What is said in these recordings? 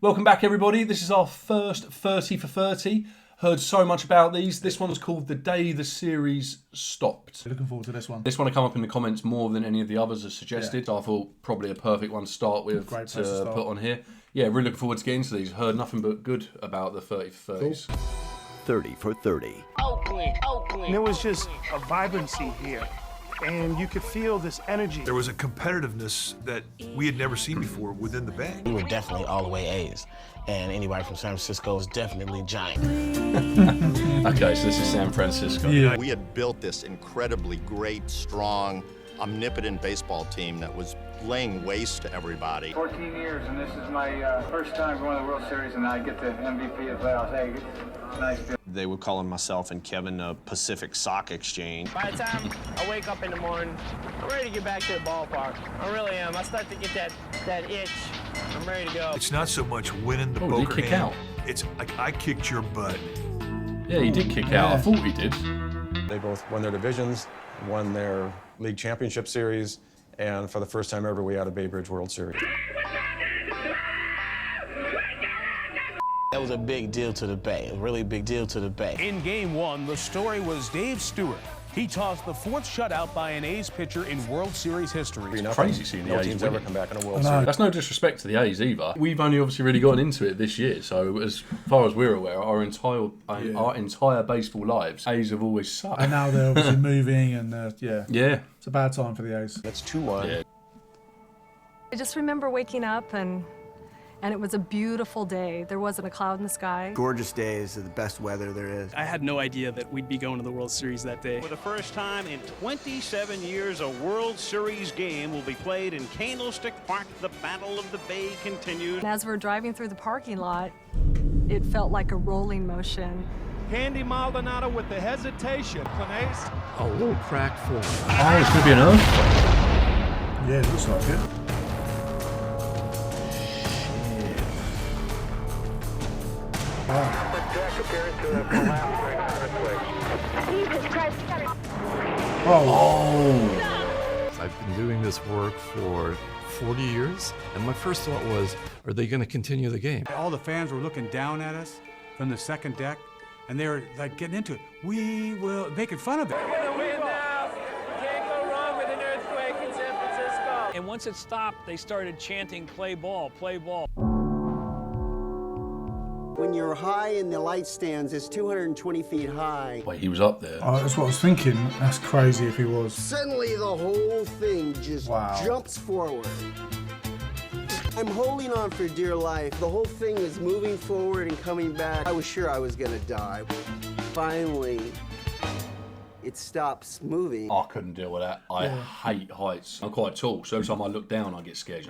Welcome back, everybody. This is our first 30 for 30. Heard so much about these. This one's called The Day the Series Stopped. Looking forward to this one. This one will come up in the comments more than any of the others are suggested. So I thought probably a perfect one to start with to put on here. Yeah, really looking forward to getting into these. Heard nothing but good about the 30 for 30s. Cool. 30 for 30. Oakland. And there was just a vibrancy here, and you could feel this energy. There was a competitiveness that we had never seen before within the Bay. We were definitely all the way A's, and anybody from San Francisco is definitely Giant. Okay, so this is San Francisco. Yeah. We had built this incredibly great, strong, omnipotent baseball team that was laying waste to everybody. 14 years, and this is my first time going to the World Series, and I get the MVP of the playoffs. Hey, it's nice. They were calling myself and Kevin a Pacific Sock Exchange. By the time I wake up in the morning, I'm ready to get back to the ballpark. I really am. I start to get that itch. I'm ready to go. It's not so much winning the Oh, poker did he kick hand. out? It's like I kicked your butt. Yeah, he did kick out. I thought he did. They both won their divisions, won their league championship series, and for the first time ever, we had a Bay Bridge World Series. That was a big deal to the Bay, a really big deal to the Bay. In Game 1, the story was Dave Stewart. He tossed the fourth shutout by an A's pitcher in World Series history. It's crazy seeing the no A's team's winning. ever come back in a World Series. That's no disrespect to the A's either. We've only obviously really gotten into it this year, so as far as we're aware, our entire baseball lives, A's have always sucked. And now they're obviously moving, and Yeah. it's a bad time for the A's. That's 2-1. Yeah. I just remember waking up and it was a beautiful day. There wasn't a cloud in the sky. Gorgeous days, the best weather there is. I had no idea that we'd be going to the World Series that day. For the first time in 27 years, a World Series game will be played in Candlestick Park. The Battle of the Bay continues. And as we're driving through the parking lot, it felt like a rolling motion. Candy Maldonado with the hesitation. Clanace. A little crack forward. Oh, it's going to be an earthquake. Yeah, it looks like it. Oh! I've been doing this work for 40 years, and my first thought was, are they going to continue the game? All the fans were looking down at us from the second deck, and they were like getting into it. We will, making fun of it. We're gonna win now. Can't go wrong with an earthquake in San Francisco. And once it stopped, they started chanting, play ball, play ball. When you're high in the light stands, it's 220 feet high. Wait, he was up there. Oh, that's what I was thinking. That's crazy if he was. Suddenly the whole thing just jumps forward. I'm holding on for dear life. The whole thing is moving forward and coming back. I was sure I was gonna die. Finally, it stops moving. I couldn't deal with that. I hate heights. I'm quite tall, so every time I look down, I get scared.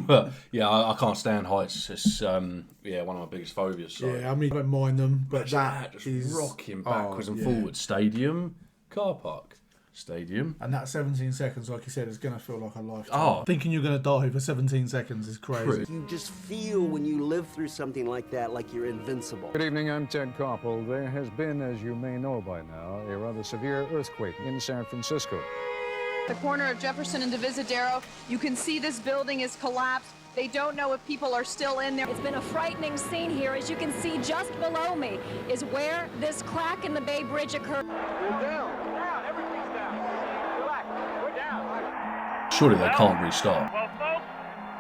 But yeah, I can't stand heights. It's one of my biggest phobias. So. Yeah, I mean, I don't mind them, but that just is rocking backwards and forwards. Stadium, car park, stadium. And that 17 seconds, like you said, is going to feel like a lifetime. Oh. Thinking you're going to die for 17 seconds is crazy. You just feel when you live through something like that, like you're invincible. Good evening, I'm Ted Koppel. There has been, as you may know by now, a rather severe earthquake in San Francisco. The corner of Jefferson and Divisadero, you can see this building is collapsed. They don't know if people are still in there. It's been a frightening scene here. As you can see just below me is where this crack in the Bay Bridge occurred. We're down. Everything's down. Relax. We're down. Surely they can't restart. Well, folks,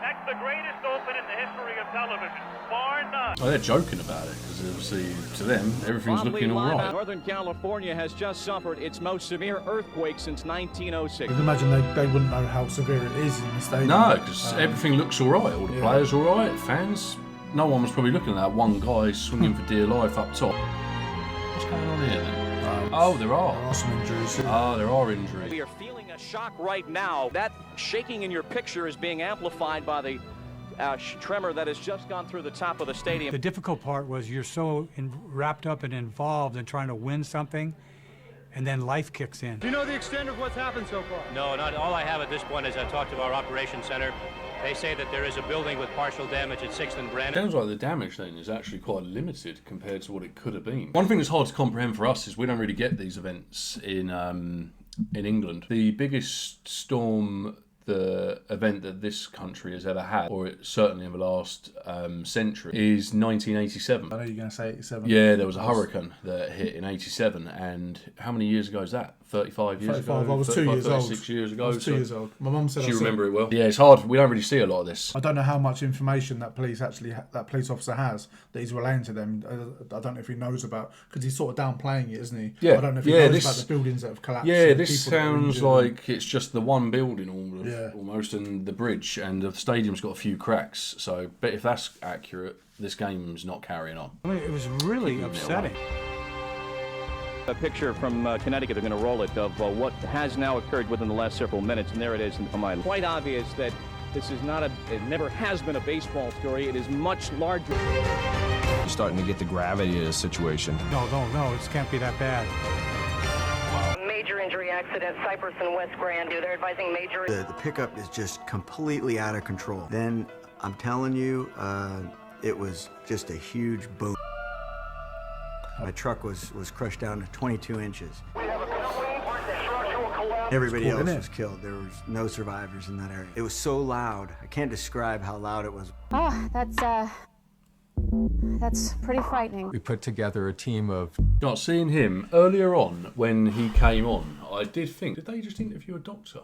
that's the greatest open in the history of television, bar none. Oh, they're joking about it because obviously to them everything's looking all right. Northern California has just suffered its most severe earthquake since 1906. You can imagine they wouldn't know how severe it is in the stadium. No, because everything looks all right. All the players all right, fans. No one was probably looking at that one guy swinging for dear life up top. What's going on here then? There are some injuries. Oh, there are injuries. We are feeling a shock right now. That shaking in your picture is being amplified by the tremor that has just gone through the top of the stadium. The difficult part was you're so wrapped up and involved in trying to win something, and then life kicks in. Do you know the extent of what's happened so far? No, not all I have at this point is I talked to our operations center. They say that there is a building with partial damage at 6th and Brandon. Sounds like the damage then is actually quite limited compared to what it could have been. One thing that's hard to comprehend for us is we don't really get these events in England. The biggest storm the event that this country has ever had, or certainly in the last century, is 1987. I know you're going to say 87. Yeah, there was a hurricane that hit in 87, and how many years ago is that? 35 years 35. ago? I was 2 years old. 36 years ago. I was 2 years old. My mum said She I remember it well. Yeah, it's hard. We don't really see a lot of this. I don't know how much information that police officer has that he's relaying to them. I don't know if he knows about, because he's sort of downplaying it, isn't he? Yeah, I don't know if he knows about the buildings that have collapsed. Yeah, this sounds like it's just the one building almost, and the bridge, and the stadium's got a few cracks. So, but if that's accurate, this game's not carrying on. I mean, it was really upsetting. A picture from Connecticut, they're going to roll it, of what has now occurred within the last several minutes, and there it is in my. Quite obvious that this is not it never has been a baseball story. It is much larger. You're starting to get the gravity of the situation. No, it can't be that bad. Major injury accident, Cypress and West Grand. They're advising major. The pickup is just completely out of control. Then, I'm telling you, it was just a huge boom. My truck was crushed down to 22 inches. Everybody else was killed. There was no survivors in that area. It was so loud. I can't describe how loud it was. Oh, that's pretty frightening. We put together a team of... Not seeing him earlier on when he came on, I did think, did they just interview a doctor?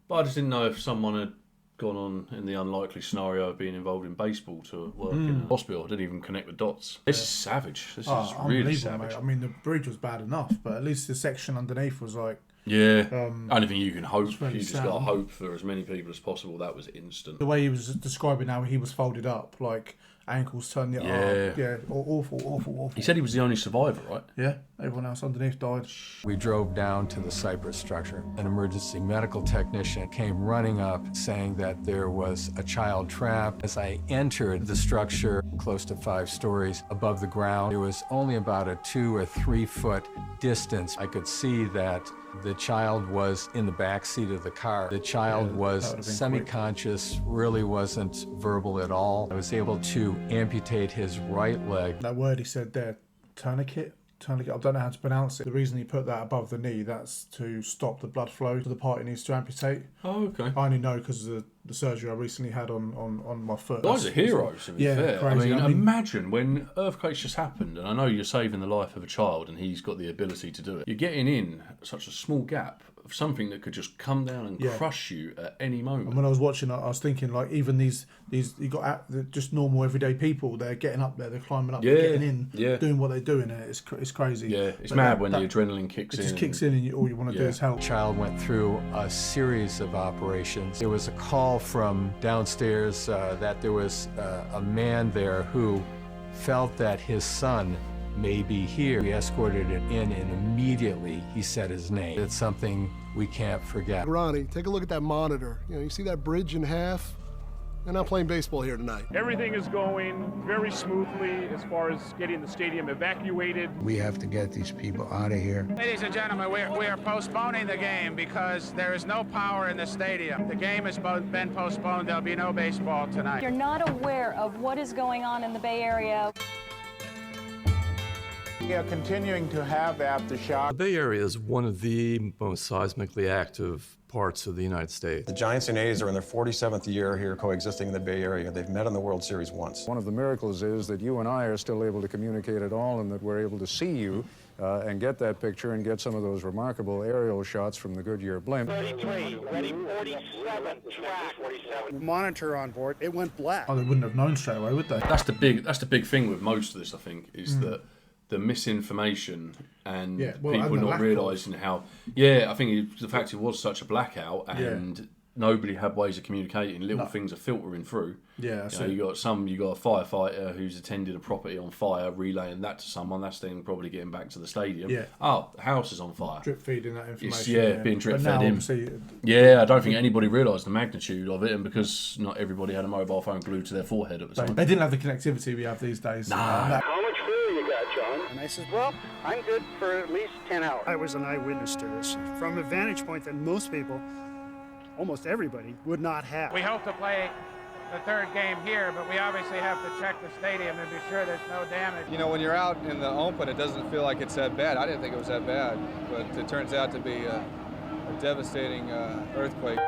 But I just didn't know if someone had gone on in the unlikely scenario of being involved in baseball to work in a hospital. I didn't even connect the dots. This is savage. This is really savage. Mate. I mean, the bridge was bad enough, but at least the section underneath was like... Yeah, only thing you can hope. You just sad. got to hope for as many people as possible. That was instant. The way he was describing how he was folded up, like ankles turned, awful. He said he was the only survivor, right? Yeah, everyone else underneath died. We drove down to the Cypress structure. An emergency medical technician came running up saying that there was a child trapped. As I entered the structure, close to 5 stories above the ground, there was only about a 2 or 3 foot distance. I could see that the child was in the back seat of the car. The child was semi-conscious, really wasn't verbal at all. I was able to amputate his right leg. That word he said there, tourniquet, I don't know how to pronounce it. The reason he put that above the knee, that's to stop the blood flow to the part he needs to amputate. Oh, okay. I only know because of the surgery I recently had on my foot. Guys are heroes, to be fair. Crazy. I mean, imagine when earthquakes just happened, and I know you're saving the life of a child, and he's got the ability to do it. You're getting in such a small gap of something that could just come down and crush you at any moment. And when I was watching, I was thinking, like, even these you got just normal everyday people. They're getting up there, they're climbing up, they're getting in, doing what they're doing. And it's crazy. Yeah, it's mad when the adrenaline kicks in. It just kicks in, and all you want to do is help. The child went through a series of operations. There was a call from downstairs that there was a man there who felt that his son may be here. We escorted him in, and immediately he said his name. It's something we can't forget. Ronnie, take a look at that monitor. You see that bridge in half? They're not playing baseball here tonight. Everything is going very smoothly as far as getting the stadium evacuated. We have to get these people out of here. Ladies and gentlemen, we are postponing the game because there is no power in the stadium. The game has been postponed. There'll be no baseball tonight. You're not aware of what is going on in the Bay Area. We are continuing to have aftershock. The Bay Area is one of the most seismically active parts of the United States. The Giants and A's are in their 47th year here coexisting in the Bay Area. They've met in the World Series once. One of the miracles is that you and I are still able to communicate at all, and that we're able to see you and get that picture and get some of those remarkable aerial shots from the Goodyear blimp. 33, ready, 47, track, 47. Monitor on board, it went black. Oh, they wouldn't have known straight away, would they? That's the big thing with most of this, I think, is that the misinformation and people not realising how... Yeah, I think the fact it was such a blackout and nobody had ways of communicating. Little things are filtering through. Yeah, you got a firefighter who's attended a property on fire, relaying that to someone. That's then probably getting back to the stadium. Yeah. Oh, the house is on fire. Drip feeding that information. Being drip fed in. Yeah, I don't think anybody realised the magnitude of it, and because not everybody had a mobile phone glued to their forehead at the time. They didn't have the connectivity we have these days. No. How much fuel you got, John? And I said, well, I'm good for at least 10 hours. I was an eyewitness to this from a vantage point that most people, almost everybody, would not have. We hope to play the third game here, but we obviously have to check the stadium and be sure there's no damage. You know, when you're out in the open, it doesn't feel like it's that bad. I didn't think it was that bad, but it turns out to be a devastating earthquake.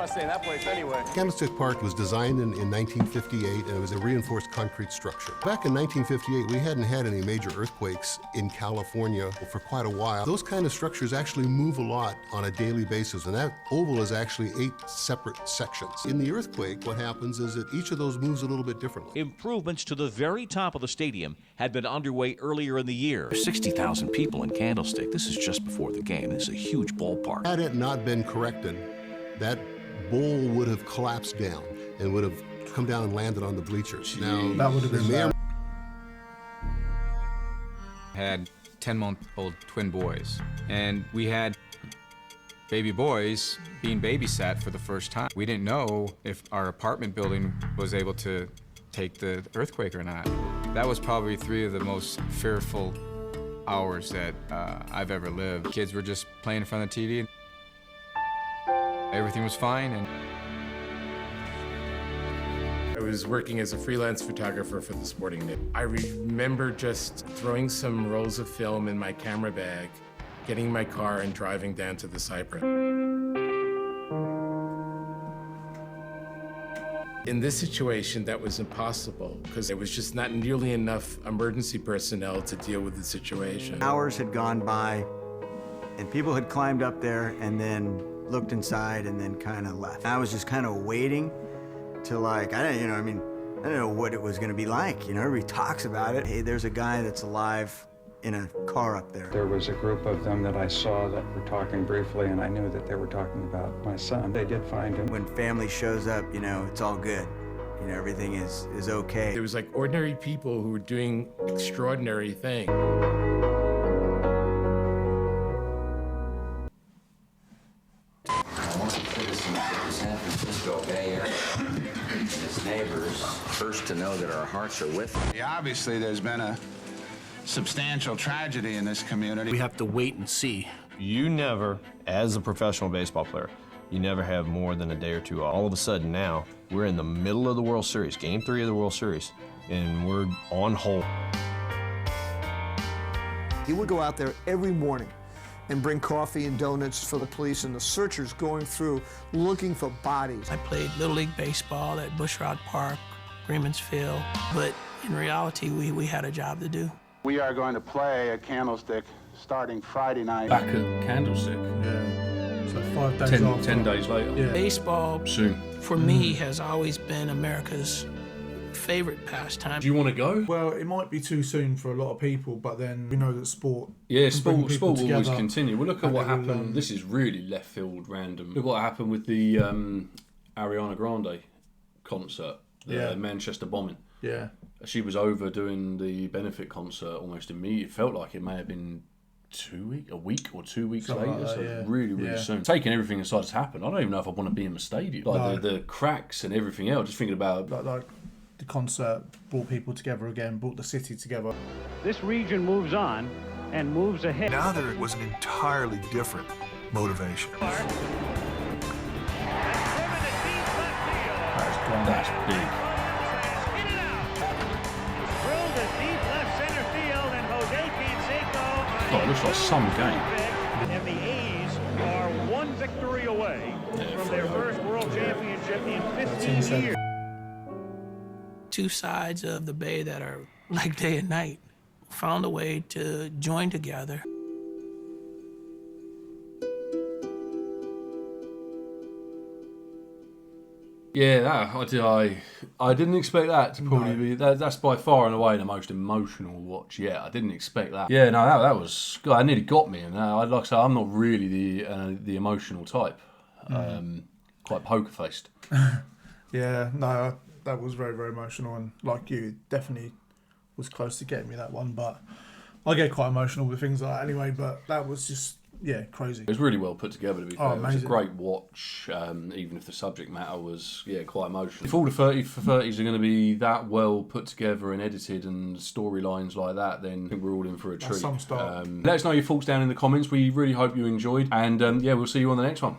fascinating, that place, anyway. Candlestick Park was designed in 1958, and it was a reinforced concrete structure. Back in 1958, we hadn't had any major earthquakes in California for quite a while. Those kind of structures actually move a lot on a daily basis, and that oval is actually 8 separate sections. In the earthquake, what happens is that each of those moves a little bit differently. Improvements to the very top of the stadium had been underway earlier in the year. 60,000 people in Candlestick. This is just before the game. This is a huge ballpark. Had it not been corrected, that bowl would have collapsed down and would have come down and landed on the bleachers. Now, that would have been bad. Had 10-month-old twin boys, and we had baby boys being babysat for the first time. We didn't know if our apartment building was able to take the earthquake or not. That was probably 3 of the most fearful hours that I've ever lived. Kids were just playing in front of the TV. Everything was fine. And I was working as a freelance photographer for the Sporting News. I remember just throwing some rolls of film in my camera bag, getting in my car and driving down to the Cypress. In this situation, that was impossible because there was just not nearly enough emergency personnel to deal with the situation. Hours had gone by, and people had climbed up there and then looked inside and then kind of left. I was just kind of waiting to I didn't know what it was going to be like. Everybody talks about it. Hey, there's a guy that's alive in a car up there. There was a group of them that I saw that were talking briefly, and I knew that they were talking about my son. They did find him. When family shows up, it's all good. Everything is okay. There was ordinary people who were doing extraordinary things. I want the citizens of the San Francisco Bay Area and its neighbors first to know that our hearts are with them. Yeah, obviously, there's been a substantial tragedy in this community. We have to wait and see. You never, as a professional baseball player, you never have more than a day or two. All of a sudden now, we're in the middle of the World Series, Game 3 of the World Series, and we're on hold. He would go out there every morning and bring coffee and donuts for the police and the searchers going through looking for bodies. I played Little League Baseball at Bushrod Park, Freeman's Field, but in reality, we had a job to do. We are going to play at Candlestick starting Friday night. Back at Candlestick? Yeah. So 5 days after. 10 days later. Yeah. Baseball, soon. For me, has always been America's favorite pastime. Do you want to go? Well, it might be too soon for a lot of people, but then we know that sport. Yeah, sport will always continue. Well, look at what happened. This is really left field, random. Look what happened with the Ariana Grande concert, the Manchester bombing. Yeah. She was over doing the benefit concert almost immediately. It felt like it may have been a week or 2 weeks Something later. like that, So really soon. Taking everything aside that's happened, I don't even know if I want to be in the stadium. The cracks and everything else. Just thinking about like the concert brought people together again, brought the city together. This region moves on and moves ahead. Now there was an entirely different motivation. That's big. Oh, it looks like some game. And the A's are 1 victory away from their first World Championship in 15 years. Two sides of the Bay that are like day and night found a way to join together. Yeah, I didn't expect that to probably be that's by far and away the most emotional watch yet. I didn't expect that. Yeah, no, that was God, that nearly got me. And like I say, I'm not really the emotional type. Quite poker faced. Yeah, no, that was very, very emotional, and like you, definitely was close to getting me that one. But I get quite emotional with things like that anyway. But that was just crazy. It was really well put together, to be fair. Amazing. It was a great watch, even if the subject matter was quite emotional. If all the 30s are going to be that well put together and edited and storylines like that, then I think we're all in for a treat. That's some start. Let us know your thoughts down in the comments. We really hope you enjoyed, and we'll see you on the next one.